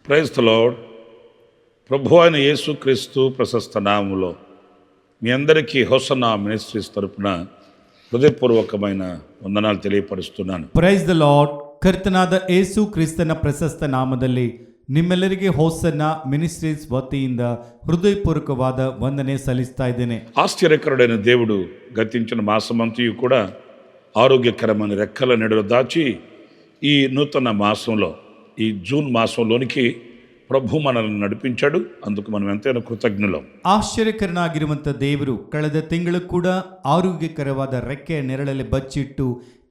Praise the lord. ప్రభు అయిన యేసుక్రీస్తు ప్రశస్త నామములో మీ అందరికీ హోసన్నా మినిస్ట్రీస్ తరపున ಹೃದಯಪೂರ್ವಕమైన ವಂದನಾలు తెలియపరుస్తున్నాను. Praise the lord. ಕರ್ತನಾದ ಯೇಸು ಕ್ರಿಸ್ತನ ಪ್ರಶಸ್ತ ನಾಮದಲ್ಲಿ ನಿಮ್ಮೆಲ್ಲರಿಗೆ ಹೋಸನ್ನ ಮಿನಿಸ್ಟ್ರೀಸ್ ವತಿಯಿಂದ ಹೃದಯಪೂರ್ವಕವಾದ ವಂದನೆ ಸಲ್ಲಿಸ್ತಾ ಇದ್ದೇನೆ. ఆశ్చర్యకరుడైన దేవుడు గతించిన మాసమంతయు కూడా ఆరోగ్యకరమైన రెక్కల నీడలో దాచి ఈ నూతన మాసంలో, ఈ జూన్ మాసంలోనికి ప్రభు మనల్ని నడిపించాడు. అందుకు మనం ఎంతైనా కృతజ్ఞులం. ಆಶ್ಚರ್ಯಕರನಾಗಿರುವಂಥ ದೇವರು ಕಳೆದ ತಿಂಗಳು ಕೂಡ ಆರೋಗ್ಯಕರವಾದ ರೆಕ್ಕೆ ನೆರಳಲ್ಲಿ ಬಚ್ಚಿಟ್ಟು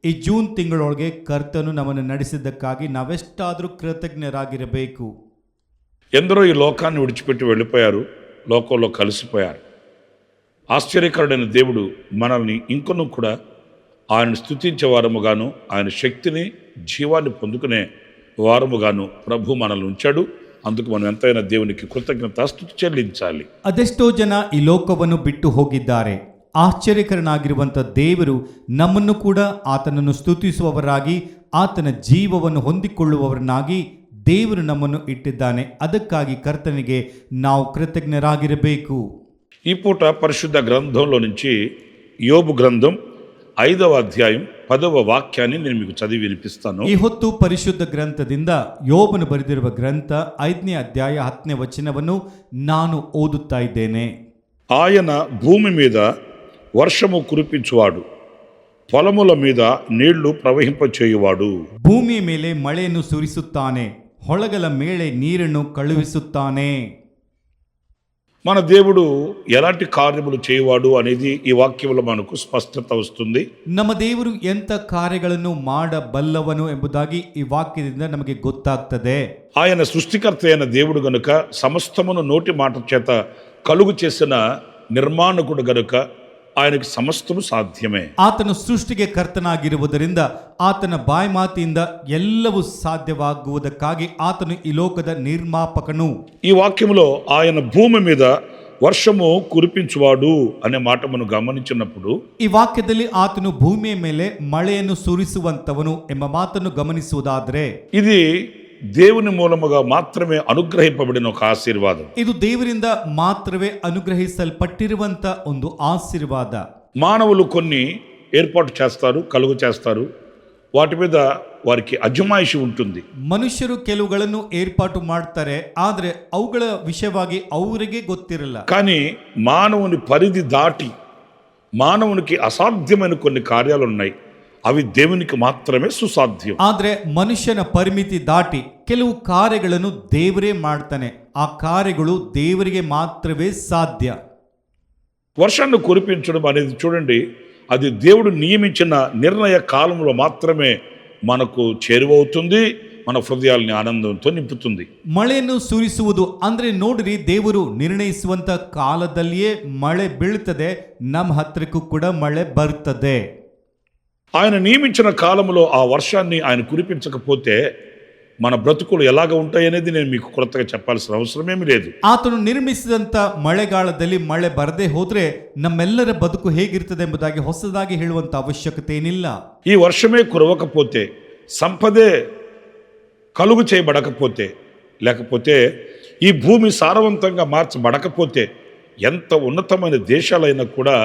ಈ ಜೂನ್ ತಿಂಗಳೊಳಗೆ ಕರ್ತನು ನಮ್ಮನ್ನು ನಡೆಸಿದ್ದಕ್ಕಾಗಿ ನಾವೆಷ್ಟಾದರೂ ಕೃತಜ್ಞರಾಗಿರಬೇಕು. ఎందరో ఈ లోకాన్ని విడిచిపెట్టి వెళ్ళిపోయారు, లోకంలో కలిసిపోయారు. ఆశ్చర్యకరుడైన దేవుడు మనల్ని ఇంకొను కూడా ఆయన స్తుతించే వారముగాను, ఆయన శక్తిని జీవాన్ని పొందుకునే వారముగాను ప్రభు మనల్ని ఉంచాడు. అందుకు మనం ఎంతైనా దేవునికి కృతజ్ఞతాస్తుతి చెల్లించాలి. ಅದೆಷ್ಟೋ ಜನ ಈ ಲೋಕವನ್ನು ಬಿಟ್ಟು ಹೋಗಿದ್ದಾರೆ. ಆಶ್ಚರ್ಯಕರನಾಗಿರುವಂಥ ದೇವರು ನಮ್ಮನ್ನು ಕೂಡ ಆತನನ್ನು ಸ್ತುತಿಸುವವರಾಗಿ, ಆತನ ಜೀವವನ್ನು ಹೊಂದಿಕೊಳ್ಳುವವರನ್ನಾಗಿ ದೇವರು ನಮ್ಮನ್ನು ಇಟ್ಟಿದ್ದಾನೆ. ಅದಕ್ಕಾಗಿ ಕರ್ತನಿಗೆ ನಾವು ಕೃತಜ್ಞರಾಗಿರಬೇಕು. ఈ పూట పరిశుద్ధ గ్రంథంలో నుంచి యోబు గ్రంథం 5వ అధ్యాయం 10వ వాక్యాన్ని నేను మీకు చదివి వినిపిస్తాను. ಈ ಹೊತ್ತು ಪರಿಶುದ್ಧ ಗ್ರಂಥದಿಂದ ಯೋಬನು ಬರೆದಿರುವ ಗ್ರಂಥ 5ನೇ ಅಧ್ಯಾಯ 10ನೇ ವಚನವನ್ನು ನಾನು ಓದುತ್ತಾ ಇದ್ದೇನೆ. ఆయన భూమి మీద వర్షము కురిపించువాడు, పొలముల మీద నీళ్లు ప్రవహింపచేయువాడు. ಭೂಮಿಯ ಮೇಲೆ ಮಳೆಯನ್ನು ಸುರಿಸುತ್ತಾನೆ, ಹೊಳಗಲ ಮೇಲೆ ನೀರನ್ನು ಕಳುಹಿಸುತ್ತಾನೆ. మన దేవుడు ఎలాంటి కార్యములు చేయవాడు అనేది ఈ వాక్యంలో మనకు స్పష్టత వస్తుంది. ನಮ್ಮ ದೇವರು ಎಂಥ ಕಾರ್ಯಗಳನ್ನು ಮಾಡಬಲ್ಲವನು ಎಂಬುದಾಗಿ ಈ ವಾಕ್ಯದಿಂದ ನಮಗೆ ಗೊತ್ತಾಗ್ತದೆ. ఆయన సృష్టికర్త అయిన దేవుడు గనుక, సమస్తమును నోటి మాట చేత కలుగు చేసిన నిర్మాణకుడు గనుక ఆయనకి సమస్తము సాధ్యమే. ಆತನು ಸೃಷ್ಟಿಗೆ ಕರ್ತನಾಗಿರುವುದರಿಂದ ಆತನ ಬಾಯಿ ಮಾತಿಯಿಂದ ಎಲ್ಲವೂ ಸಾಧ್ಯವಾಗುವುದಕ್ಕಾಗಿ ಆತನು ಈ ಲೋಕದ ನಿರ್ಮಾಪಕನು. ఈ వాక్యంలో ఆయన భూమి మీద వర్షము కురిపించువాడు అనే మాట మనం గమనించినప్పుడు, ಈ ವಾಕ್ಯದಲ್ಲಿ ಆತನು ಭೂಮಿಯ ಮೇಲೆ ಮಳೆಯನ್ನು ಸುರಿಸುವಂತವನು ಎಂಬ ಮಾತನ್ನು ಗಮನಿಸುವುದಾದರೆ, ఇది దేవుని మూలముగా మాత్రమే అనుగ్రహింపబడిన ఒక ఆశీర్వాదం. ಇದು ದೇವರಿಂದ ಮಾತ್ರವೇ ಅನುಗ್ರಹಿಸಲ್ಪಟ್ಟಿರುವಂತ ಒಂದು ಆಶೀರ್ವಾದ. మానవులు కొన్ని ఏర్పాటు చేస్తారు, కలుగు చేస్తారు, వాటి మీద వారికి అజమాయిషి ఉంటుంది. ಮನುಷ್ಯರು ಕೆಲವುಗಳನ್ನು ಏರ್ಪಾಟು ಮಾಡ್ತಾರೆ, ಆದರೆ ಅವುಗಳ ವಿಷಯವಾಗಿ ಅವರಿಗೆ ಗೊತ್ತಿರಲ್ಲ. కానీ మానవుని పరిధి దాటి మానవునికి అసాధ్యమైన కొన్ని కార్యాలు ఉన్నాయి. అవి దేవునికి మాత్రమే సుసాధ్యం. ಆದ್ರೆ ಮನುಷ್ಯನ ಪರಿಮಿತಿ ದಾಟಿ ಕೆಲವು ಕಾರ್ಯಗಳನ್ನು ದೇವರೇ ಮಾಡ್ತಾನೆ. ಆ ಕಾರ್ಯಗಳು ದೇವರಿಗೆ ಮಾತ್ರವೇ ಸಾಧ್ಯ. వర్షాన్ని కురిపించడం అనేది చూడండి, అది దేవుడు నియమించిన నిర్ణయ కాలంలో మాత్రమే మనకు చేరువవుతుంది, మన హృదయాల్ని ఆనందంతో నింపుతుంది. ಮಳೆಯನ್ನು ಸುರಿಸುವುದು ಅಂದ್ರೆ ನೋಡ್ರಿ, ದೇವರು ನಿರ್ಣಯಿಸುವಂತ ಕಾಲದಲ್ಲಿಯೇ ಮಳೆ ಬೀಳ್ತದೆ, ನಮ್ಮ ಹತ್ರಕ್ಕೂ ಕೂಡ ಮಳೆ ಬರ್ತದೆ. ఆయన నియమించిన కాలంలో ఆ వర్షాన్ని ఆయన కురిపించకపోతే మన బ్రతుకులు ఎలాగ ఉంటాయనేది నేను మీకు కొత్తగా చెప్పాల్సిన అవసరమేమీ లేదు. ಆತನು ನಿರ್ಮಿಸಿದಂತ ಮಳೆಗಾಲದಲ್ಲಿ ಮಳೆ ಬರದೆ ಹೋದ್ರೆ ನಮ್ಮೆಲ್ಲರ ಬದುಕು ಹೇಗಿರ್ತದೆ ಎಂಬುದಾಗಿ ಹೊಸದಾಗಿ ಹೇಳುವಂತ ಅವಶ್ಯಕತೆ ಏನಿಲ್ಲ. ఈ వర్షమే కురవకపోతే, సంపదే కలుగు చేయబడకపోతే, లేకపోతే ఈ భూమి సారవంతంగా మార్చబడకపోతే ఎంత ఉన్నతమైన దేశాలైనా కూడా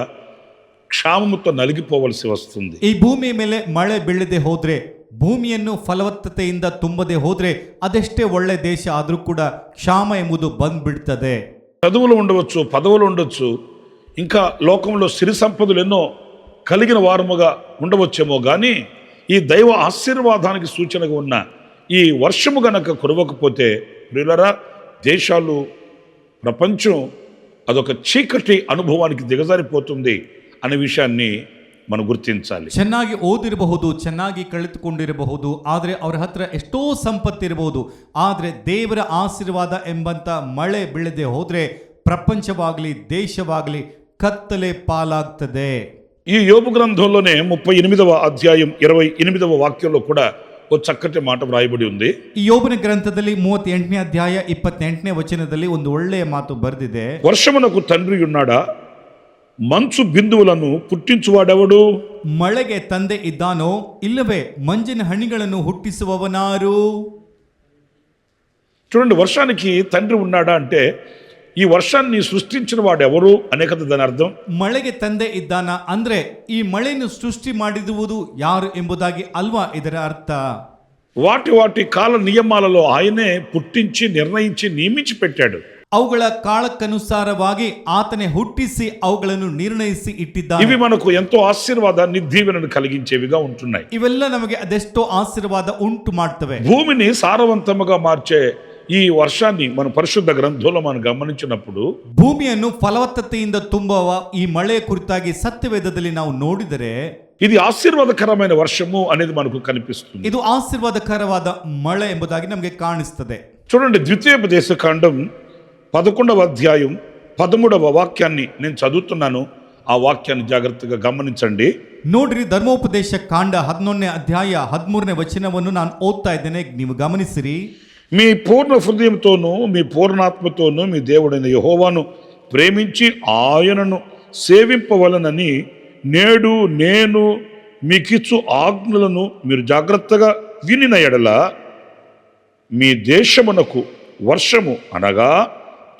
క్షామముతో నలిగిపోవలసి వస్తుంది. ಈ ಭೂಮಿಯ ಮೇಲೆ ಮಳೆ ಬೀಳದೆ ಹೋದ್ರೆ, ಭೂಮಿಯನ್ನು ಫಲವತ್ತತೆಯಿಂದ ತುಂಬದೆ ಹೋದ್ರೆ, ಅದೆಷ್ಟೇ ಒಳ್ಳೆ ದೇಶ ಆದ್ರೂ ಕೂಡ ಕ್ಷಾಮ ಎಂಬುದು ಬಂದ್ಬಿಡ್ತದೆ. చదువులు ఉండవచ్చు, పదవులు ఉండొచ్చు, ఇంకా లోకంలో సిరి సంపదలు ఎన్నో కలిగిన వారముగా ఉండవచ్చేమో కానీ ఈ దైవ ఆశీర్వాదానికి సూచనగా ఉన్న ఈ వర్షము గనక కురవకపోతే ప్రియులరా, దేశాలు, ప్రపంచం అదొక చీకటి అనుభవానికి దిగజారిపోతుంది అనే విషయాన్ని మనం గుర్తించాలి. ಚೆನ್ನಾಗಿ ಓದಿರಬಹುದು, ಚೆನ್ನಾಗಿ ಕಳೆದುಕೊಂಡಿರಬಹುದು, ಆದರೆ ಅವರ ಹತ್ರ ಎಷ್ಟೋ ಸಂಪತ್ತಿರಬಹುದು, ಆದರೆ ದೇವರ ಆಶೀರ್ವಾದ ಎಂಬಂತ ಮಳೆ ಬೀಳದೆ ಹೋದ್ರೆ ಪ್ರಪಂಚವಾಗಲಿ ದೇಶವಾಗಲಿ ಕತ್ತಲೆ ಪಾಲಾಗ್ತದೆ. ఈ యోబు గ్రంథంలోనే 38వ అధ్యాయం 28వ వాక్యంలో కూడా ఒక చక్కటి మాట వ్రాయబడి ఉంది. ಈ ಯೋಬನ ಗ್ರಂಥದಲ್ಲಿ 38ನೇ ಅಧ್ಯಾಯ 28ನೇ ವಚನದಲ್ಲಿ ಒಂದು ಒಳ್ಳೆಯ ಮಾತು ಬರೆದಿದೆ. వర్షమునకు తండ్రి ఉన్నాడా, మంచు బిందువులను పుట్టించువాడెవడు? ಮಳೆಗೆ ತಂದೆ ಇದ್ದಾನೋ, ಇಲ್ಲವೇ ಮಂಜಿನ ಹನಿಗಳನ್ನು ಹುಟ್ಟಿಸುವವನಾರು? చూడండి, వర్షానికి తండ్రి ఉన్నాడా అంటే ఈ వర్షాన్ని సృష్టించిన వాడు ఎవరు అనే కదా దాని అర్థం. ಮಳೆಗೆ ತಂದೆ ಇದ್ದಾನ ಅಂದ್ರೆ ಈ ಮಳೆಯನ್ನು ಸೃಷ್ಟಿ ಮಾಡಿರುವುದು ಯಾರು ಎಂಬುದಾಗಿ ಅಲ್ವಾ ಇದರ ಅರ್ಥ. వాటి వాటి కాల నియమాలలో ఆయనే పుట్టించి నిర్ణయించి నియమించి పెట్టాడు. ಅವುಗಳ ಕಾಲಕ್ಕನುಸಾರವಾಗಿ ಆತನೇ ಹುಟ್ಟಿಸಿ ಅವುಗಳನ್ನು ನಿರ್ಣಯಿಸಿ ಇಟ್ಟಿದ್ದಾನೆ. ఇవి మనకు ఎంతో ఆశీర్వాదాన్ని దీవెనను కలిగించేవిగా ఉంటున్నాయి. ಇವೆಲ್ಲ ನಮಗೆ ಅದೆಷ್ಟೋ ಆಶೀರ್ವಾದ ಉಂಟು ಮಾಡ್ತವೆ. భూమిని సారవంతముగా మార్చే ఈ వర్షాన్ని మన పరిశుద్ధ గ్రంథంలో మనం గమనించినప్పుడు ಭೂಮಿಯನ್ನು ಫಲವತ್ತತೆಯಿಂದ ತುಂಬುವ ಈ ಮಳೆಯ ಕುರಿತಾಗಿ ಸತ್ಯವೇದದಲ್ಲಿ ನಾವು ನೋಡಿದರೆ ఇది ఆశీర్వాదకరమైన వర్షము అనేది మనకు కనిపిస్తుంది. ಇದು ಆಶೀರ್ವಾದಕರವಾದ ಮಳೆ ಎಂಬುದಾಗಿ ನಮಗೆ ಕಾಣಿಸ್ತದೆ. చూడండి, ద్వితీయోపదేశ కాండం 11వ అధ్యాయం 13వ వాక్యాన్ని నేను చదువుతున్నాను. ఆ వాక్యాన్ని జాగ్రత్తగా గమనించండి. ನೋಡ್ರಿ, ಧರ್ಮೋಪದೇಶ ಕಾಂಡ 11ನೇ ಅಧ್ಯಾಯ 13ನೇ ವಚನವನ್ನು ನಾನು ಓದ್ತಾ ಇದ್ದೇನೆ, ನೀವು ಗಮನಿಸಿರಿ. మీ పూర్ణ హృదయంతోనూ మీ పూర్ణాత్మతోనూ మీ దేవుడైన యెహోవాను ప్రేమించి ఆయనను సేవింపవలనని నేడు నేను మీకిచ్చు ఆజ్ఞలను మీరు జాగ్రత్తగా వినిన ఎడల మీ దేశమునకు వర్షము అనగా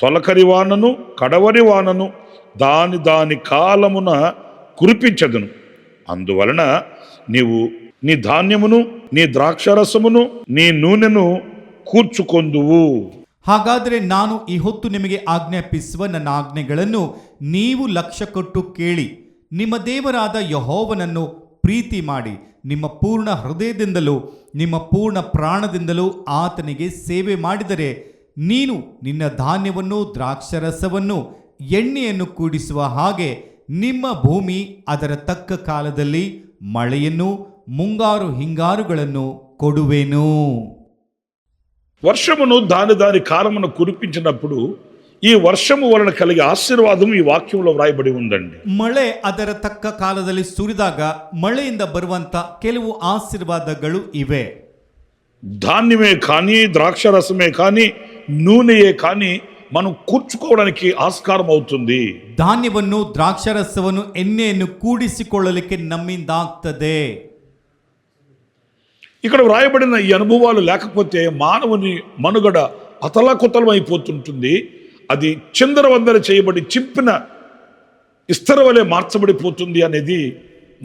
తొలకరి వానను కడవరి వానను దాని దాని కాలమున కురిపించదును. అందువలన నీవు నీ ధాన్యమును నీ ద్రాక్షారసమును నీ నూనెను ಕೂರ್ಚುಕೊಂದುವು. ಹಾಗಾದರೆ ನಾನು ಈ ಹೊತ್ತು ನಿಮಗೆ ಆಜ್ಞಾಪಿಸುವ ನನ್ನ ಆಜ್ಞೆಗಳನ್ನು ನೀವು ಲಕ್ಷ್ಯ ಕೊಟ್ಟು ಕೇಳಿ, ನಿಮ್ಮ ದೇವರಾದ ಯೆಹೋವನನ್ನು ಪ್ರೀತಿ ಮಾಡಿ, ನಿಮ್ಮ ಪೂರ್ಣ ಹೃದಯದಿಂದಲೂ ನಿಮ್ಮ ಪೂರ್ಣ ಪ್ರಾಣದಿಂದಲೂ ಆತನಿಗೆ ಸೇವೆ ಮಾಡಿದರೆ ನೀನು ನಿನ್ನ ಧಾನ್ಯವನ್ನು ದ್ರಾಕ್ಷರಸವನ್ನು ಎಣ್ಣೆಯನ್ನು ಕೂಡಿಸುವ ಹಾಗೆ ನಿಮ್ಮ ಭೂಮಿ ಅದರ ತಕ್ಕ ಕಾಲದಲ್ಲಿ ಮಳೆಯನ್ನು ಮುಂಗಾರು ಹಿಂಗಾರುಗಳನ್ನು ಕೊಡುವೆನು. వర్షమును దాని దాని కాలమున కురిపించినప్పుడు ఈ వర్షము వలన కలిగే ఆశీర్వాదం ఈ వాక్యంలో వ్రాయబడి ఉందండి. ಮಳೆ ಅದರ ತಕ್ಕ ಕಾಲದಲ್ಲಿ ಸುರಿದಾಗ ಮಳೆಯಿಂದ ಬರುವಂತ ಕೆಲವು ಆಶೀರ್ವಾದಗಳು ಇವೆ. ధాన్యమే కానీ ద్రాక్షరసమే కానీ నూనెయే కానీ మనం కూర్చుకోవడానికి ఆస్కారం అవుతుంది. ಧಾನ್ಯವನ್ನು ದ್ರಾಕ್ಷರಸವನ್ನು ಎಣ್ಣೆಯನ್ನು ಕೂಡಿಸಿಕೊಳ್ಳಲಿಕ್ಕೆ ನಮ್ಮಿಂದಾಗ್ತದೆ. ఇక్కడ వ్రాయబడిన ఈ అనుభవాలు లేకపోతే మానవుని మనుగడ అతలాకుతలం అయిపోతుంటుంది. అది చిందరవందర చేయబడి చింపిన ఇస్తర వలె మార్చబడిపోతుంది అనేది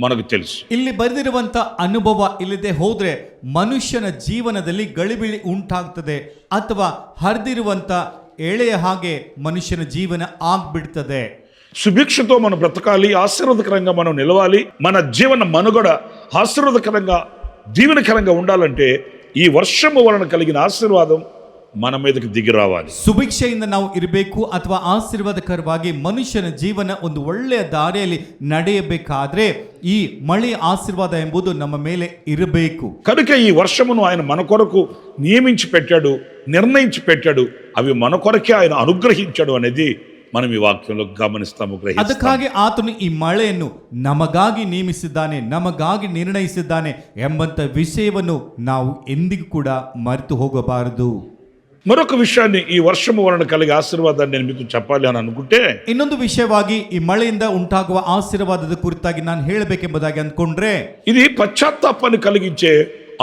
మనకు తెలుసు. ಇಲ್ಲಿ ಬರೆದಿರುವಂತ ಅನುಭವ ಇಲ್ಲದೆ ಹೋದ್ರೆ ಮನುಷ್ಯನ ಜೀವನದಲ್ಲಿ ಗಳಿಬಿಳಿ ಉಂಟಾಗ್ತದೆ, ಅಥವಾ ಹರಿದಿರುವಂತ ಎಳೆಯ ಹಾಗೆ ಮನುಷ್ಯನ ಜೀವನ ಆಗ್ಬಿಡ್ತದೆ. సుభిక్షతో మనం బ్రతకాలి, ఆశీర్వాదకరంగా మనం నిలవాలి, మన జీవన మనుగడ ఆశీర్వాదకరంగా దీవెనకరంగా ఉండాలంటే ఈ వర్షము వలన కలిగిన ఆశీర్వాదం మన మీదకి దిగి రావాలి. ಸುಭಿಕ್ಷೆಯಿಂದ ನಾವು ಇರಬೇಕು, ಅಥವಾ ಆಶೀರ್ವಾದಕರವಾಗಿ ಮನುಷ್ಯನ ಜೀವನ ಒಂದು ಒಳ್ಳೆಯ ದಾರಿಯಲ್ಲಿ ನಡೆಯಬೇಕಾದ್ರೆ ಈ ಮಳೆ ಆಶೀರ್ವಾದ ಎಂಬುದು ನಮ್ಮ ಮೇಲೆ ಇರಬೇಕು. కనుక ఈ వర్షమును ఆయన మన కొరకు నియమించి పెట్టాడు, నిర్ణయించి పెట్టాడు. అవి మన కొరకే ఆయన అనుగ్రహించాడు అనేది మనం ఈ వాక్యంలో గమనిస్తాము, గ్రహిస్తాము. ಅದಕ್ಕಾಗಿ ಆತನು ಈ ಮಳೆಯನ್ನು ನಮಗಾಗಿ ನೇಮಿಸಿದ್ದಾನೆ, ನಮಗಾಗಿ ನಿರ್ಣಯಿಸಿದ್ದಾನೆ ಎಂಬಂತ ವಿಷಯವನ್ನು ನಾವು ಎಂದಿಗೂ ಕೂಡ ಮರೆತು ಹೋಗಬಾರದು. మరొక విషయాన్ని ఈ వర్షము వలన కలిగే ఆశీర్వాదాన్ని నేను మీకు చెప్పాలి అని అనుకుంటే, ಇನ್ನೊಂದು ವಿಷಯವಾಗಿ ಈ ಮಳೆಯಿಂದ ಉಂಟಾಗುವ ಆಶೀರ್ವಾದದ ಕುರಿತಾಗಿ ನಾನು ಹೇಳಬೇಕೆಂಬುದಾಗಿ ಅಂದ್ಕೊಂಡ್ರೆ, ఇది పశ్చాత్తాపాన్ని కలిగించే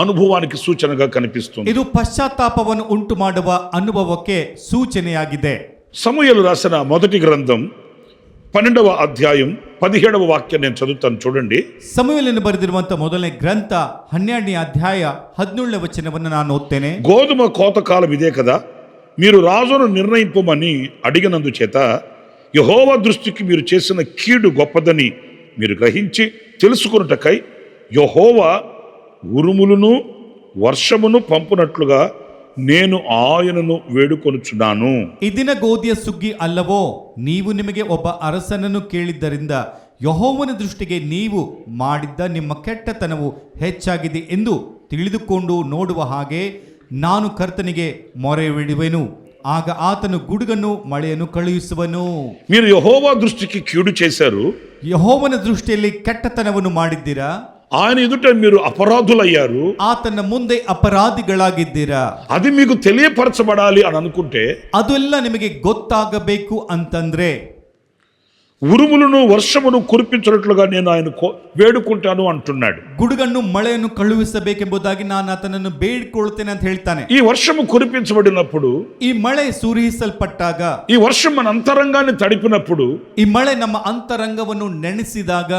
అనుభవానికి సూచనగా కనిపిస్తుంది. ಇದು ಪಶ್ಚಾತ್ತಾಪವನ್ನು ಉಂಟು ಮಾಡುವ ಅನುಭವಕ್ಕೆ ಸೂಚನೆಯಾಗಿದೆ. సమూయేలు రాసిన మొదటి గ్రంథం 12వ అధ్యాయం 17వ వాక్యం నేను చదువుతాను, చూడండి. ಸಮುವೇಲನು ಬರೆದಿರುವಂತ ಮೊದಲನೇ ಗ್ರಂಥ 12ನೇ ಅಧ್ಯಾಯ 17ನೇ ವಚನವನ್ನು ನಾನು ಓದ್ತೇನೆ. గోధుమ కోత కాలం ఇదే కదా, మీరు రాజును నిర్ణయింపమని అడిగినందుచేత యెహోవా దృష్టికి మీరు చేసిన కీడు గొప్పదని మీరు గ్రహించి తెలుసుకొనుటకై యెహోవా ఉరుములను వర్షమును పంపునట్లుగా నేను ఆయనను వేడుకొనుచున్నాను. ಈ ದಿನ ಗೋಧಿಯ ಸುಗ್ಗಿ ಅಲ್ಲವೋ, ನೀವು ನಿಮಗೆ ಒಬ್ಬ ಅರಸನನ್ನು ಕೇಳಿದ್ದರಿಂದ ಯೆಹೋವನ ದೃಷ್ಟಿಗೆ ನೀವು ಮಾಡಿದ್ದ ನಿಮ್ಮ ಕೆಟ್ಟತನವು ಹೆಚ್ಚಾಗಿದೆ ಎಂದು ತಿಳಿದುಕೊಂಡು ನೋಡುವ ಹಾಗೆ ನಾನು ಕರ್ತನಿಗೆ ಮೊರೆಯಿಡುವೆನು, ಆಗ ಆತನು ಗುಡುಗನ್ನು ಮಳೆಯನ್ನು ಕಳುಹಿಸುವನು. మీరు యెహోవా దృష్టికి కీడు చేశారు, ಯೆಹೋವನ ದೃಷ್ಟಿಯಲ್ಲಿ ಕೆಟ್ಟತನವನ್ನು ಮಾಡಿದ್ದೀರಾ, ఆయన ఎదుట మీరు అపరాధులయ్యారు, ಆತನ ಮುಂದೆ ಅಪರಾಧಿಗಳಾಗಿದ್ದೀರಾ. అది మీకు తెలియపరచబడాలి అని అనుకుంటే ಅದೆಲ್ಲ ನಿಮಗೆ ಗೊತ್ತಾಗಬೇಕು ಅಂತಂದ್ರೆ ఉరుములను వర్షమును కురిపించినట్లుగా నేను ఆయన వేడుకుంటాను అంటున్నాడు. ಗುಡುಗನ್ನು ಮಳೆಯನ್ನು ಕಳುಹಿಸಬೇಕೆಂಬುದಾಗಿ ನಾನು ಆತನನ್ನು ಬೇಡಿಕೊಳ್ಳುತ್ತೇನೆ ಅಂತ ಹೇಳ್ತಾನೆ. ఈ వర్షము కురిపించబడినప్పుడు, ಈ ಮಳೆ ಸುರಿಸಲ್ಪಟ್ಟಾಗ, ఈ వర్షం మన అంతరంగాన్ని తడిపినప్పుడు, ಈ ಮಳೆ ನಮ್ಮ ಅಂತರಂಗವನ್ನು ನೆನೆಸಿದಾಗ,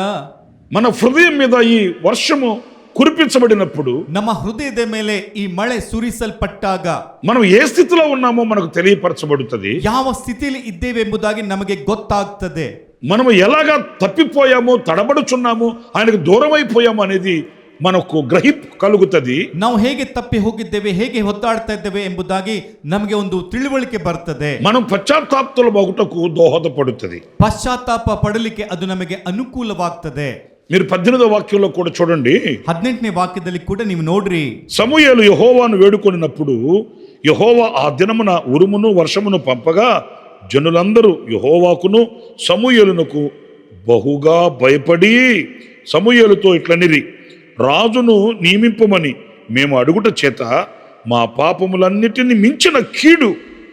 మన హృదయం మీద ఈ వర్షము కురిపించబడినప్పుడు, ನಮ್ಮ ಹೃದಯದ ಮೇಲೆ ಈ ಮಳೆ ಸುರಿಸಲ್ಪಟ್ಟಾಗ మనం ఏ స్థితిలో ఉన్నామో మనకు తెలియపరచబడుతుంది. ಯಾವ ಸ್ಥಿತಿಯಲ್ಲಿ ಇದ್ದೇವೆ ಎಂಬುದಾಗಿ ನಮಗೆ ಗೊತ್ತಾಗ್ತದೆ. మనము ఎలాగా తప్పిపోయామో, తడబడుచున్నామో, ఆయనకు దూరం అయిపోయామో అనేది మనకు గ్రహింపు కలుగుతుంది. ನಾವು ಹೇಗೆ ತಪ್ಪಿ ಹೋಗಿದ್ದೇವೆ, ಹೇಗೆ ಹೊತ್ತಾಡ್ತಾ ಇದ್ದೇವೆ ಎಂಬುದಾಗಿ ನಮಗೆ ಒಂದು ತಿಳುವಳಿಕೆ ಬರ್ತದೆ. మనం పశ్చాత్తాపముల మగుటకు దోహదపడుతుంది. ಪಶ್ಚಾತ್ತಾಪ ಪಡಲಿಕ್ಕೆ ಅದು ನಮಗೆ ಅನುಕೂಲವಾಗ್ತದೆ. మీరు 18వ వాక్యంలో కూడా చూడండి. 18ನೇ ವಾಕ್ಯದಲ್ಲಿ ಕೂಡ ನೀವು ನೋಡ್ರಿ, సమూయేలు యెహోవాను వేడుకొనినప్పుడు యెహోవా ఆ దినమున ఉరుమును వర్షమును పంపగా జనులందరూ యెహోవాకును సమూయేలునకు బహుగా భయపడి సమూయేలుతో ఇట్లనిరి, రాజును నియమింపమని మేము అడుగుట చేత మా పాపములన్నిటిని మించిన కీడు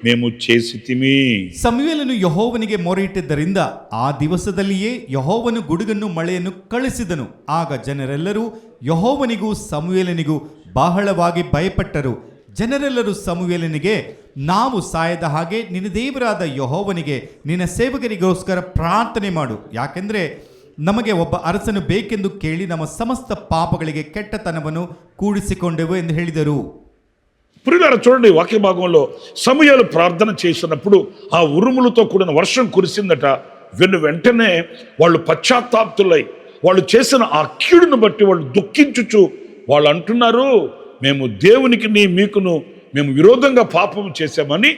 మేము చేసితిమి. ಸಮುವೇಲನು ಯೆಹೋವನಿಗೆ ಮೊರೆಯಿಟ್ಟಿದ್ದರಿಂದ ಆ ದಿವಸದಲ್ಲಿಯೇ ಯೆಹೋವನು ಗುಡುಗನ್ನು ಮಳೆಯನ್ನು ಕಳಿಸಿದನು. ಆಗ ಜನರೆಲ್ಲರೂ ಯೆಹೋವನಿಗೂ ಸಮುವೇಲನಿಗೂ ಬಹಳವಾಗಿ ಭಯಪಟ್ಟರು. ಜನರೆಲ್ಲರೂ ಸಮುವೇಲನಿಗೆ, ನಾವು ಸಾಯದ ಹಾಗೆ ನಿನ್ನ ದೇವರಾದ ಯೆಹೋವನಿಗೆ ನಿನ್ನ ಸೇವಕರಿಗೋಸ್ಕರ ಪ್ರಾರ್ಥನೆ ಮಾಡು, ಯಾಕೆಂದರೆ ನಮಗೆ ಒಬ್ಬ ಅರಸನು ಬೇಕೆಂದು ಕೇಳಿ ನಮ್ಮ ಸಮಸ್ತ ಪಾಪಗಳಿಗೆ ಕೆಟ್ಟತನವನ್ನು ಕೂಡಿಸಿಕೊಂಡೆವು ಎಂದು ಹೇಳಿದರು. ప్రియులారా చూడండి, వాక్య భాగంలో సమూయేలు ప్రార్థన చేసినప్పుడు ఆ ఉరుములతో కూడిన వర్షం కురిసిందట. వెంటనే వాళ్ళు పశ్చాత్తాప్తులై వాళ్ళు చేసిన ఆ కీడును బట్టి వాళ్ళు దుఃఖించుచు వాళ్ళు అంటున్నారు, మేము దేవునికిని మీకును మేము విరోధంగా పాపం చేశామని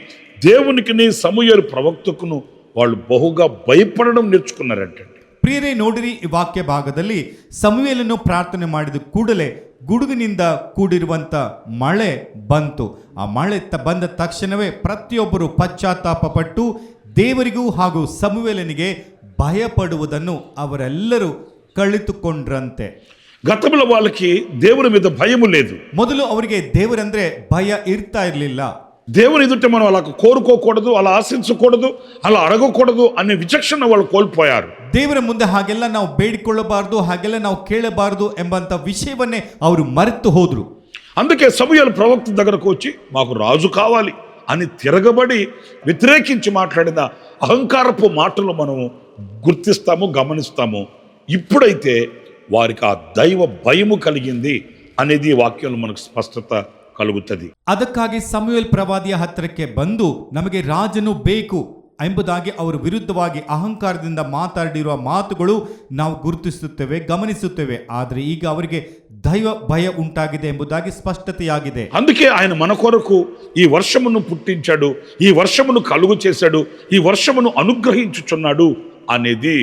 దేవునికిని సమూయేలు ప్రవక్తకును వాళ్ళు బహుగా భయపడడం నేర్చుకున్నారంట. ಪ್ರಿಯರೇ, ನೋಡಿರಿ, ಈ ವಾಕ್ಯ ಭಾಗದಲ್ಲಿ ಸಮುವೇಲನು ಪ್ರಾರ್ಥನೆ ಮಾಡಿದ ಕೂಡಲೇ ಗುಡುಗಿನಿಂದ ಕೂಡಿರುವಂತ ಮಳೆ ಬಂತು. ಆ ಮಳೆ ಬಂದ ತಕ್ಷಣವೇ ಪ್ರತಿಯೊಬ್ಬರು ಪಶ್ಚಾತ್ತಾಪ ಪಟ್ಟು ದೇವರಿಗೂ ಹಾಗೂ ಸಮುವೇಲನಿಗೆ ಭಯಪಡುವುದನ್ನು ಅವರೆಲ್ಲರೂ ಕಲಿತುಕೊಂಡ್ರಂತೆ. గతంలో వాళ్ళకి దేవుని మీద భయము లేదు. ಮೊದಲು ಅವರಿಗೆ ದೇವರಂದ್ರೆ ಭಯ ಇರ್ತಾ ಇರಲಿಲ್ಲ. దేవుని ఎదుట మనం అలా కోరుకోకూడదు, అలా ఆశించకూడదు, అలా అడగకూడదు అనే విచక్షణ వాళ్ళు కోల్పోయారు. ದೇವರ ಮುಂದೆ ಹಾಗೆಲ್ಲ ನಾವು ಬೇಡಿಕೊಳ್ಳಬಾರದು, ಹಾಗೆಲ್ಲ ನಾವು ಕೇಳಬಾರದು ಎಂಬಂತ ವಿಷಯವನ್ನೇ ಅವರು ಮರೆತು ಹೋದ್ರು. అందుకే సమూయేలు ప్రవక్త దగ్గరకు వచ్చి మాకు రాజు కావాలి అని తిరగబడి వ్యతిరేకించి మాట్లాడిన అహంకారపు మాటలు మనం గుర్తిస్తాము, గమనిస్తాము. ఇప్పుడైతే వారికి ఆ దైవ భయము కలిగింది అనేది వాక్యంలో మనకు స్పష్టత కలుగుతుంది. ಅದಕ್ಕಾಗಿ ಸಮುವೇಲ್ ಪ್ರವಾದಿಯ ಹತ್ತಿರಕ್ಕೆ ಬಂದು ನಮಗೆ ರಾಜನು ಬೇಕು ಎಂಬುದಾಗಿ ಅವರು ವಿರುದ್ಧವಾಗಿ ಅಹಂಕಾರದಿಂದ ಮಾತಾಡಿರುವ ಮಾತುಗಳು ನಾವು ಗುರುತಿಸುತ್ತೇವೆ, ಗಮನಿಸುತ್ತೇವೆ. ಆದರೆ ಈಗ ಅವರಿಗೆ ದೈವ ಭಯ ಉಂಟಾಗಿದೆ ಎಂಬುದಾಗಿ ಸ್ಪಷ್ಟತೆಯಾಗಿದೆ. అందుకే ఆయన మన కొరకు ఈ వర్షమును పుట్టించాడు, ఈ వర్షమును కలుగు చేశాడు, ఈ వర్షమును అనుగ్రహించుచున్నాడు అనేది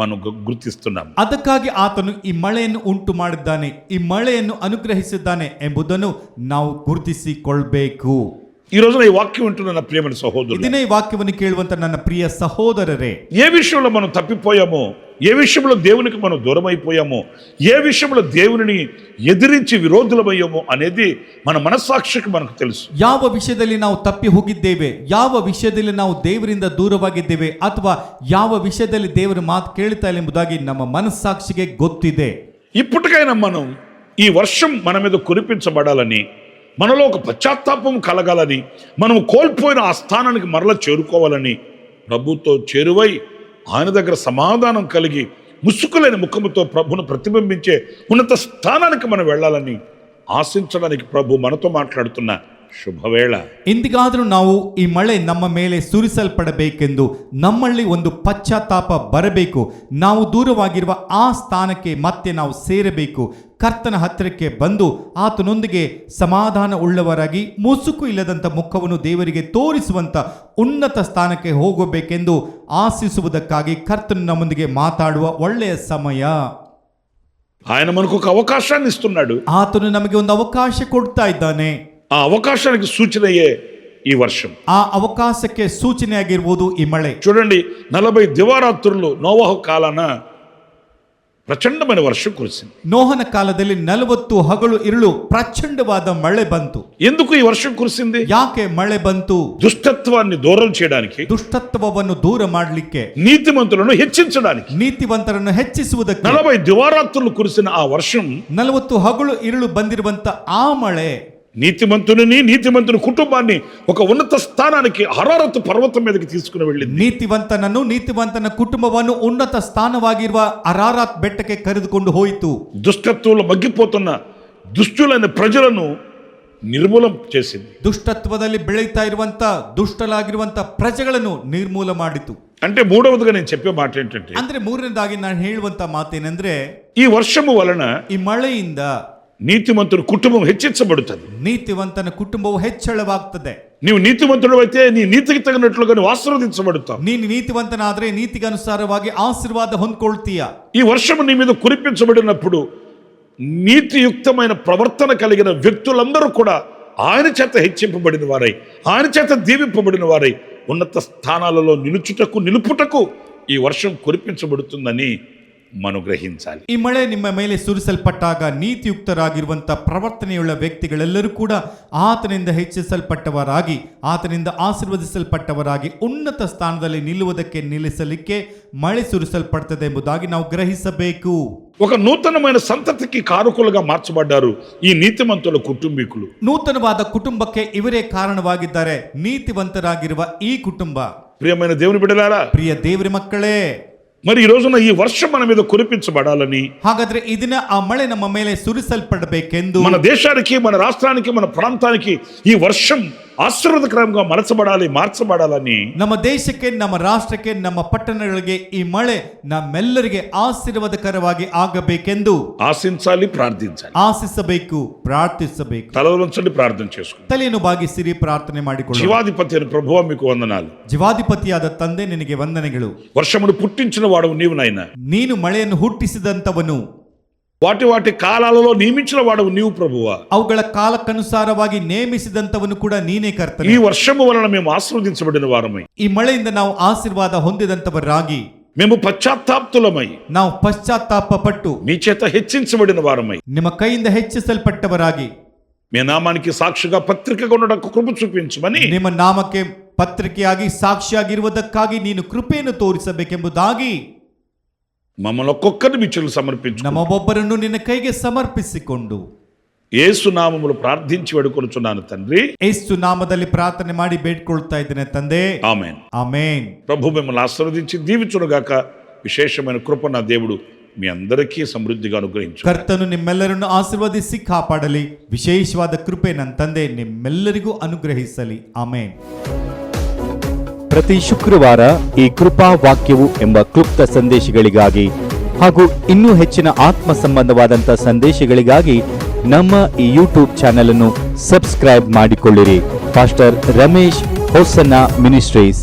మనం గుర్తిస్తున్నాం. ಅದಕ್ಕಾಗಿ ಆತನು ಈ ಮಳೆಯನ್ನು ಉಂಟು ಮಾಡಿದ್ದಾನೆ, ಈ ಮಳೆಯನ್ನು ಅನುಗ್ರಹಿಸಿದ್ದಾನೆ ಎಂಬುದನ್ನು ನಾವು ಗುರುತಿಸಿಕೊಳ್ಬೇಕು. ఈ రోజున ఈ వాక్యం వింటున్న నా ప్రియమైన సహోదరులు, ಇದನ್ನೇ ಈ ವಾಕ್ಯವನ್ನು ಕೇಳುವಂತ ನನ್ನ ಪ್ರಿಯ ಸಹೋದರರೇ, ఏ విషయంలో మనం తప్పిపోయామో, ఏ విషయంలో దేవునికి మనం దూరం అయిపోయామో, ఏ విషయంలో దేవుని ఎదిరించి విరోధులమయ్యామో అనేది మన మనస్సాక్షికి మనకు తెలుసు. ಯಾವ ವಿಷಯದಲ್ಲಿ ನಾವು ತಪ್ಪಿ ಹೋಗಿದ್ದೇವೆ, ಯಾವ ವಿಷಯದಲ್ಲಿ ನಾವು ದೇವರಿಂದ ದೂರವಾಗಿದ್ದೇವೆ, ಅಥವಾ ಯಾವ ವಿಷಯದಲ್ಲಿ ದೇವರ ಮಾತು ಕೇಳ್ತಾ ಇಲ್ಲ ಎಂಬುದಾಗಿ ನಮ್ಮ ಮನಸ್ಸಾಕ್ಷಿಗೆ ಗೊತ್ತಿದೆ. ఇప్పటికైనా మనం ఈ వర్షం మన మీద కురిపించబడాలని, మనలో ఒక పశ్చాత్తాపం కలగాలని, మనం కోల్పోయిన ఆ స్థానానికి మరలా చేరుకోవాలని ప్రభుతో చేరువై ఆయన దగ్గర సమాధానం కలిగి ముసుకులేని ముఖముతో ప్రభును ప్రతిబింబించే ఉన్నత స్థానానికి మనం వెళ్ళాలని ఆశించడానికి ప్రభు మనతో మాట్లాడుతున్న ಶುಭವೇಳ. ಇಂದಿಗಾದರೂ ನಾವು ಈ ಮಳೆ ನಮ್ಮ ಮೇಲೆ ಸುರಿಸಲ್ಪಡಬೇಕೆಂದು ನಮ್ಮಲ್ಲಿ ಒಂದು ಪಶ್ಚಾತ್ತಾಪ ಬರಬೇಕು. ನಾವು ದೂರವಾಗಿರುವ ಆ ಸ್ಥಾನಕ್ಕೆ ಮತ್ತೆ ನಾವು ಸೇರಬೇಕು. ಕರ್ತನ ಹತ್ತಿರಕ್ಕೆ ಬಂದು ಆತನೊಂದಿಗೆ ಸಮಾಧಾನ ಉಳ್ಳವರಾಗಿ ಮುಸುಕು ಇಲ್ಲದಂಥ ಮುಖವನ್ನು ದೇವರಿಗೆ ತೋರಿಸುವಂಥ ಉನ್ನತ ಸ್ಥಾನಕ್ಕೆ ಹೋಗಬೇಕೆಂದು ಆಶಿಸುವುದಕ್ಕಾಗಿ ಕರ್ತನು ನಮ್ಮೊಂದಿಗೆ ಮಾತಾಡುವ ಒಳ್ಳೆಯ ಸಮಯ. ఆయన మనకు ఒక అవకాశాన్ని ఇస్తున్నాడు. ಆತನು ನಮಗೆ ಒಂದು ಅವಕಾಶ ಕೊಡ್ತಾ ಇದ್ದಾನೆ. ఆ అవకాశానికి సూచనయే ఈ వర్షం. ಆ ಅವಕಾಶಕ್ಕೆ ಸೂಚನೆಯಾಗಿರುವುದು ಈ ಮಳೆ. చూడండి, 40 దివారాత్రులు నోవహు కాలాన ప్రచండమైన వర్షం కురిసింది. ನೋಹನ ಕಾಲದಲ್ಲಿ 40 ಹಗಲು ಇರುಳು ಪ್ರಚಂಡವಾದ ಮಳೆ ಬಂತು. ఎందుకు ఈ వర్షం కురిసింది? ಯಾಕೆ ಮಳೆ ಬಂತು? దుష్టత్వాన్ని దూరం చేయడానికి, ದುಷ್ಟತ್ವವನ್ನು ದೂರ ಮಾಡಲಿಕ್ಕೆ, నీతిమంతులను హెచ్చించడానికి. ನೀತಿವಂತರನ್ನು ಹೆಚ್ಚಿಸುವುದಕ್ಕೆ 40 దివారాత్రులు కురిసిన ఆ వర్షం 40 ಹಗಲು ಇರುಳು ಬಂದಿರುವಂತ ಆ ಮಳೆ నీతిమంతుని కుటుంబాన్ని ఒక ఉన్నత స్థానానికి హరారతు పర్వతం మీదకి తీసుకుని వెళ్ళింది. ನೀತಿವಂತನ ಕುಟುಂಬವನ್ನು ಉನ್ನತ ಸ್ಥಾನವಾಗಿರುವ ಅರಾರತ್ ಬೆಟ್ಟಕ್ಕೆ ಕರೆದುಕೊಂಡು ಹೋಯಿತು. దుష్టత్వంలో మగ్గిపోతున్న దుష్టులైన ప్రజలను ನಿರ್ಮೂಲನ చేసింది. ದುಷ್ಟತ್ವದಲ್ಲಿ ಬೆಳೀತಾ ಇರುವಂತ ದುಷ್ಟಲಾಗಿರುವಂತ ಪ್ರಜೆಗಳನ್ನು ನಿರ್ಮೂಲ ಮಾಡಿತು. అంటే మూడవదిగా నేను చెప్పే మాట ఏంటంటే, ಅಂದ್ರೆ ಮೂರನೇದಾಗಿ ನಾನು ಹೇಳುವಂತ ಮಾತೇನೆಂದ್ರೆ, ఈ వర్షము వలన ಈ ಮಳೆಯಿಂದ నీతిమంతుని కుటుంబం హెచ్చించబడుతుంది. ನೀತಿವಂತನ ಕುಟುಂಬವು ಹೆಚ್ಚಳವಾಗ್ತದೆ. నీవు నీతిమంతుడు అయితే నీ నీతికి తగినట్లుగా నువ్వు ఆశీర్వదించబడతావు. ನೀನು ನೀತಿವಂತನಾದ್ರೆ ನೀತಿಗೆ ಅನುಸಾರವಾಗಿ ಆಶೀರ್ವಾದ ಹೊಂದ್ಕೊಳ್ತೀಯ. ఈ వర్షము నీ మీద కురిపించబడినప్పుడు నీతియుక్తమైన ప్రవర్తన కలిగిన వ్యక్తులందరూ కూడా ఆయన చేత హెచ్చింపబడిన వారై, ఆయన చేత దీవింపబడిన వారై ఉన్నత స్థానాలలో నిలుపుటకు ఈ వర్షం కురిపించబడుతుందని మనం గ్రహించాలి. ಈ ಮಳೆ ನಿಮ್ಮ ಮೇಲೆ ಸುರಿಸಲ್ಪಟ್ಟಾಗ ನೀತಿಯುಕ್ತರಾಗಿರುವಂತ ಪ್ರವರ್ತನೆಯುಳ್ಳ ವ್ಯಕ್ತಿಗಳೆಲ್ಲರೂ ಕೂಡ ಆತನಿಂದ ಹೆಚ್ಚಿಸಲ್ಪಟ್ಟವರಾಗಿ, ಆತನಿಂದ ಆಶೀರ್ವದಿಸಲ್ಪಟ್ಟವರಾಗಿ ಉನ್ನತ ಸ್ಥಾನದಲ್ಲಿ ನಿಲ್ಲಿಸಲಿಕ್ಕೆ ಮಳೆ ಸುರಿಸಲ್ಪಡ್ತದೆ ಎಂಬುದಾಗಿ ನಾವು ಗ್ರಹಿಸಬೇಕು. ఒక నూతనమైన సంతతికి కారకులుగా మార్చబడ్డారు ఈ నీతిమంతుల కుటుంబీకులు. ನೂತನವಾದ ಕುಟುಂಬಕ್ಕೆ ಇವರೇ ಕಾರಣವಾಗಿದ್ದಾರೆ, ನೀತಿವಂತರಾಗಿರುವ ಈ ಕುಟುಂಬ. ప్రియమైన దేవుని బిడ్డలారా, ಪ್ರಿಯ ದೇವರ ಮಕ್ಕಳೇ, మరి ఈ రోజున ఈ వర్షం మన మీద కురిపించబడాలని, ಹಾಗಾದ್ರೆ ಈ ದಿನ ಆ ಮಳೆ ನಮ್ಮ ಮೇಲೆ ಸುರಿಸಲ್ಪಡಬೇಕೆಂದು, మన దేశానికి, మన రాష్ట్రానికి, మన ప్రాంతానికి ఈ వర్షం ఆశీర్వాదకరంగా మార్చబడాలని, ನಮ್ಮ ದೇಶಕ್ಕೆ, ನಮ್ಮ ರಾಷ್ಟ್ರಕ್ಕೆ, ನಮ್ಮ ಪಟ್ಟಣಗಳಿಗೆ ಈ ಮಳೆ ನಮ್ಮೆಲ್ಲರಿಗೆ ಆಶೀರ್ವಾದಕರವಾಗಿ ಆಗಬೇಕೆಂದು ఆశించాలి, ప్రార్థించాలి, ಆಶಿಸಬೇಕು, ಪ್ರಾರ್ಥಿಸಬೇಕು. తలవంచండి, ప్రార్థన చేసుకోండి. ತಲೆಯನ್ನು ಬಾಗಿಸಿರಿ, ಪ್ರಾರ್ಥನೆ ಮಾಡಿಕೊಳ್ಳಿ. జీవాధిపతి అయిన ప్రభువా మీకు వందనాలు. ಜೀವಾಧಿಪತಿಯಾದ ತಂದೆ ನಿನಗೆ ವಂದನೆಗಳು. వర్షమును పుట్టించిన వాడు నీవు నాయన. ನೀನು ಮಳೆಯನ್ನು ಹುಟ್ಟಿಸಿದಂತವನು, వాటి కాలాలలో నియమించిన వాడు నీవు ప్రభువా. ಅವುಗಳ ಕಾಲಕ್ಕನುಸಾರವಾಗಿ ನೇಮಿಸಿದಂತವನು ಕೂಡ ನೀನೇ ಕರ್ತನೆ. ఈ వర్షము వలన మేము ఆశీర్వదించబడిన వారమై, ಈ ಮಳೆಯಿಂದ ನಾವು ಆಶೀರ್ವಾದ ಹೊಂದಿದಂತವರಾಗಿ, మేము పశ్చాత్తాప్తులమై, ನಾವು ಪಶ್ಚಾತ್ತಾಪ ಪಟ್ಟು మీ చేత హెచ్చించబడిన వారమై, ನಿಮ್ಮ ಕೈಯಿಂದ ಹೆಚ್ಚಿಸಲ್ಪಟ್ಟವರಾಗಿ, మీ నామానికి సాక్షిగా పత్రికగా ఉండడానికి కృప చూపించమని, ನಿಮ್ಮ ನಾಮಕ್ಕೆ ಪತ್ರಿಕೆಯಾಗಿ ಸಾಕ್ಷಿಯಾಗಿರುವುದಕ್ಕಾಗಿ ನೀನು ಕೃಪೆಯನ್ನು ತೋರಿಸಬೇಕೆಂಬುದಾಗಿ మమ్మల్ని ఒక్కొక్కరిని మీ చెల్లు సమర్పించు. ನಮ್ಮೊಬ್ಬರನ್ನು ನಿನ್ನ ಕೈಗೆ ಸಮರ್ಪಿಸಿಕೊಂಡು యేసు నామములో ప్రార్థించి వేడుకొనుచున్నాను తండ్రి. ಯೇಸು ನಾಮದಲ್ಲಿ ಪ್ರಾರ್ಥನೆ ಮಾಡಿ ಬೇಡ್ಕೊಳ್ತಾ ಇದ್ದೇನೆ ತಂದೆ. ఆమేన్. ಆಮೆನ್. ప్రభు మిమ్మల్ని ఆశీర్వదించి దీవించునుగాక. విశేషమైన కృప నా దేవుడు మీ అందరికీ సమృద్ధిగా అనుగ్రహించు. ಕರ್ತನು ನಿಮ್ಮೆಲ್ಲರನ್ನು ಆಶೀರ್ವದಿಸಿ ಕಾಪಾಡಲಿ. ವಿಶೇಷವಾದ ಕೃಪೆ ನನ್ನ ತಂದೆ ನಿಮ್ಮೆಲ್ಲರಿಗೂ ಅನುಗ್ರಹಿಸಲಿ. ಆಮೆನ್. ಪ್ರತಿ ಶುಕ್ರವಾರ ಈ ಕೃಪಾ ವಾಕ್ಯವು ಎಂಬ ಕ್ಲುಪ್ತ ಸಂದೇಶಗಳಿಗಾಗಿ ಹಾಗೂ ಇನ್ನೂ ಹೆಚ್ಚಿನ ಆತ್ಮ ಸಂಬಂಧವಾದಂಥ ಸಂದೇಶಗಳಿಗಾಗಿ ನಮ್ಮ ಈ ಯೂಟ್ಯೂಬ್ ಚಾನೆಲ್ ಅನ್ನು ಸಬ್ಸ್ಕ್ರೈಬ್ ಮಾಡಿಕೊಳ್ಳಿರಿ. Pastor Ramesh Hosanna ministries.